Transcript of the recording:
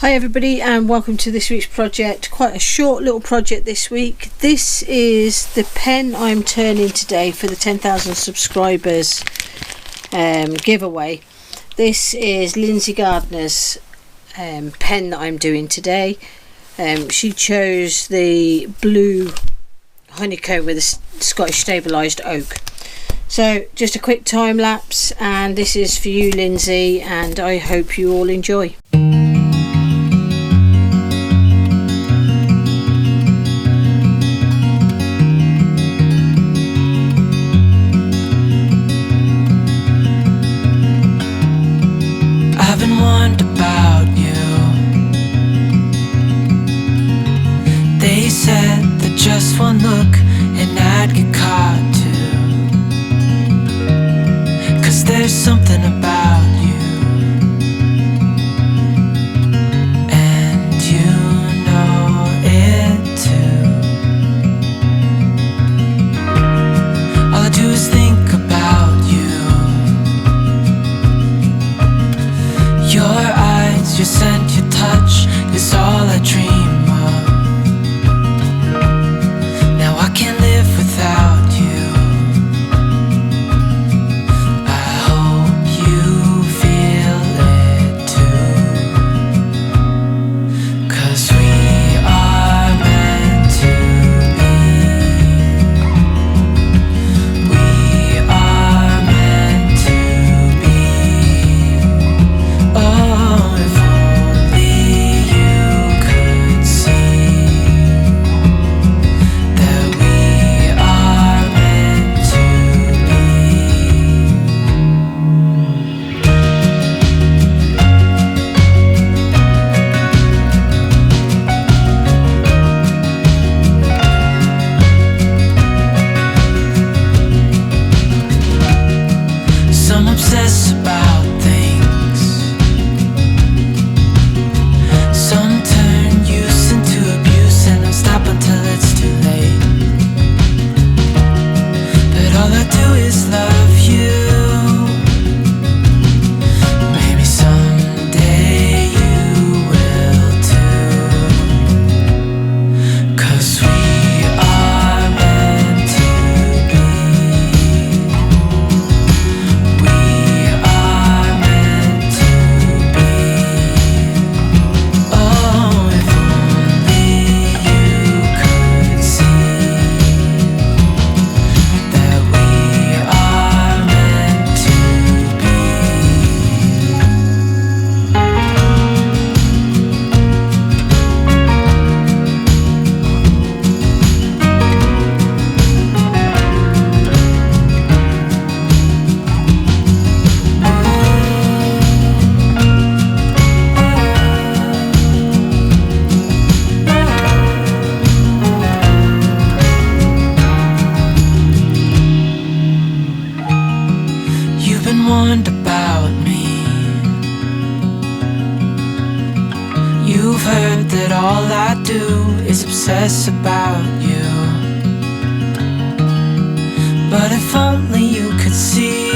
Hi everybody and welcome to this week's project. Quite a short little project this week. This is the pen I'm turning today for the 10,000 subscribers giveaway. This is Lindsay Gardner's pen that I'm doing today. She chose the blue honeycomb with a Scottish stabilised oak. So just a quick time lapse, and this is for you, Lindsay, and I hope you all enjoy. Said that just one look and I'd get caught too, 'cause there's something about you, and you know it too. All I do is think about you, your eyes, your scent, your touch is all I dream of. I can't live without you. I hope you feel it too, 'cause we are meant to be. We are meant to be. Oh, if only you could see. Some obsess about things, some turn use into abuse, and I'll stop until it's too late. But all I do is love you. Maybe someday you will too, 'cause we are meant to be. Warned about me. You've heard that all I do is obsess about you, but if only you could see